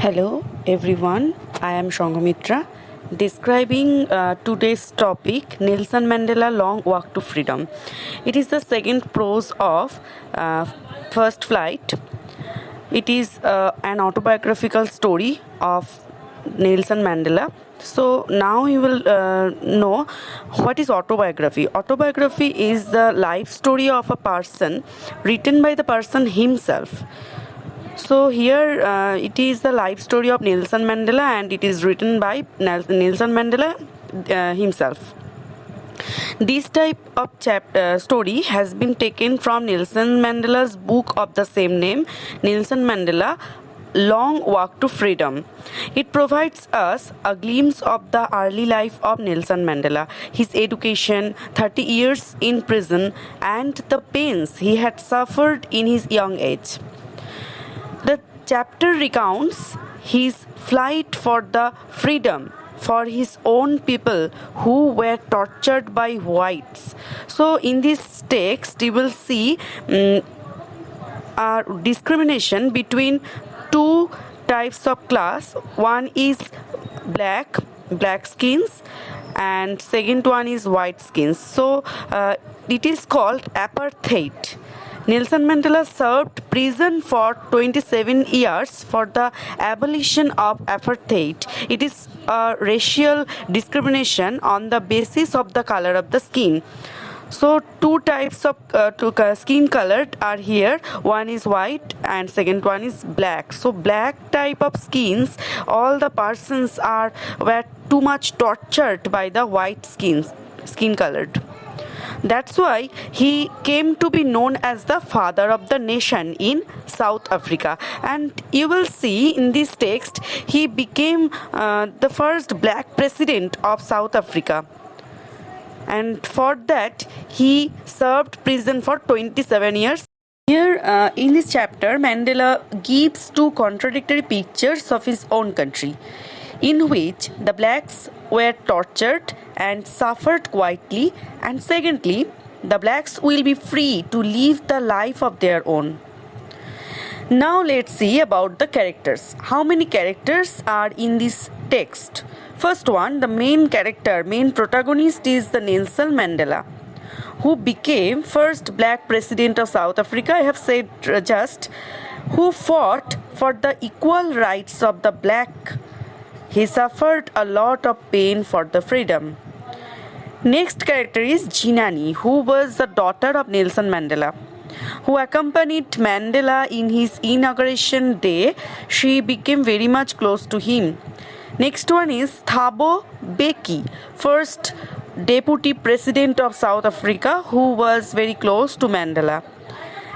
Hello everyone, I am Shanghamitra describing today's topic Nelson Mandela Long Walk to Freedom. It is the second prose of First Flight. It is an autobiographical story of Nelson Mandela. So now you will know what is autobiography. Autobiography is the life story of a person written by the person himself. So here it is the life story of Nelson Mandela and it is written by Nelson Mandela himself. This type of story has been taken from Nelson Mandela's book of the same name, Nelson Mandela Long Walk to Freedom. It provides us a glimpse of the early life of Nelson Mandela, his education, 30 years in prison, and the pains he had suffered in his young age. The chapter recounts his flight for the freedom for his own people who were tortured by whites. So in this text you will see a discrimination between two types of class. One is black skins, and second one is white skins. So it is called apartheid. Nelson Mandela served prison for 27 years for the abolition of apartheid. It is a racial discrimination on the basis of the color of the skin. So two types of skin colored are here. One is white and second one is black. So black type of skins, all the persons were too much tortured by the white skin colored. That's why he came to be known as the father of the nation in South Africa. And you will see in this text, he became the first black president of South Africa. And for that, he served prison for 27 years. Here in this chapter, Mandela gives two contradictory pictures of his own country, in which the blacks were tortured and suffered quietly, and secondly, the blacks will be free to live the life of their own. Now let's see about the characters. How many characters are in this text? First one, the main protagonist is the Nelson Mandela, who became first black president of South Africa. I have said who fought for the equal rights of the black. He suffered a lot of pain for the freedom. Next character is Jinani, who was the daughter of Nelson Mandela, who accompanied Mandela in his inauguration day. She became very much close to him. Next one is Thabo Mbeki, first deputy president of South Africa, who was very close to Mandela.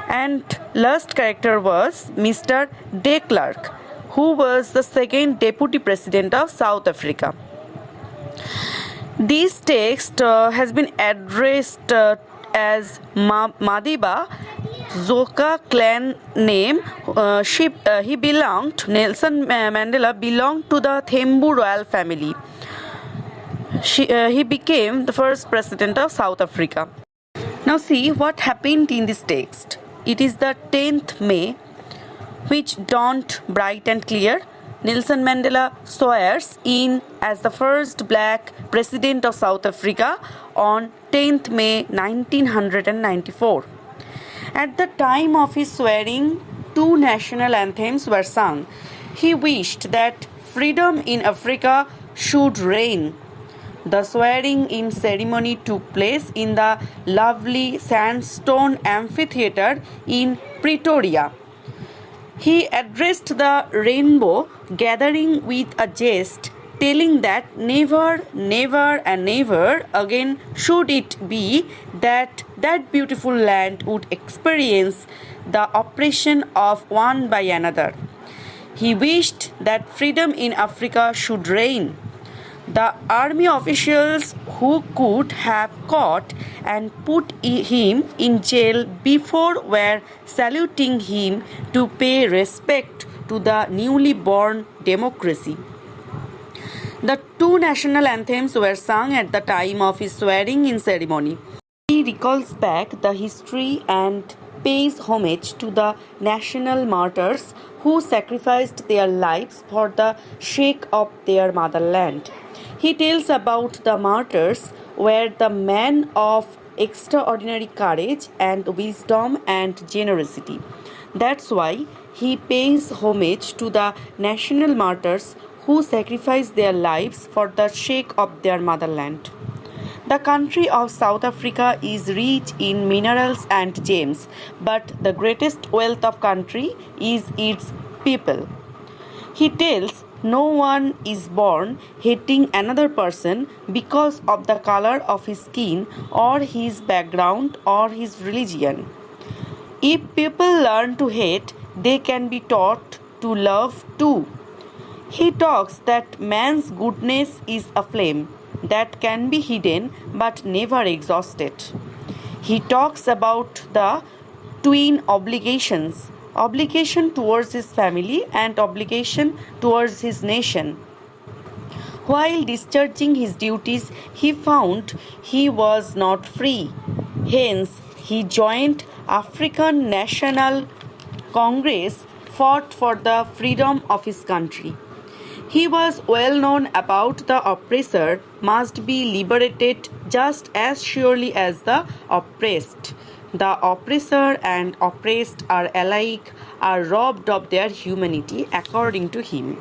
And last character was Mr. de Klerk, who was the second deputy president of South Africa. This text has been addressed as Madiba Zoka clan name. Nelson Mandela belonged to the Thembu royal family. He became the first president of South Africa. Now see what happened in this text. It is the 10th May, which dawned bright and clear. Nelson Mandela swears in as the first black president of South Africa on 10th May 1994. At the time of his swearing, two national anthems were sung. He wished that freedom in Africa should reign. The swearing-in ceremony took place in the lovely sandstone amphitheater in Pretoria. He addressed the rainbow gathering with a jest, telling that never, never and never again should it be that beautiful land would experience the oppression of one by another. He wished that freedom in Africa should reign. The army officials who could have caught and put him in jail before were saluting him to pay respect to the newly born democracy. The two national anthems were sung at the time of his swearing-in ceremony. He recalls back the history and pays homage to the national martyrs who sacrificed their lives for the sake of their motherland. He tells about the martyrs were the men of extraordinary courage and wisdom and generosity. That's why he pays homage to the national martyrs who sacrificed their lives for the sake of their motherland. The country of South Africa is rich in minerals and gems, but the greatest wealth of country is its people. He tells no one is born hating another person because of the color of his skin or his background or his religion. If people learn to hate, they can be taught to love too. He talks that man's goodness is a flame that can be hidden but never exhausted. He talks about the twin obligations, obligation towards his family and obligation towards his nation. While discharging his duties, he found he was not free. Hence, he joined African National Congress, fought for the freedom of his country. He was well known about the oppressor must be liberated just as surely as the oppressed. The oppressor and oppressed are alike, are robbed of their humanity according to him.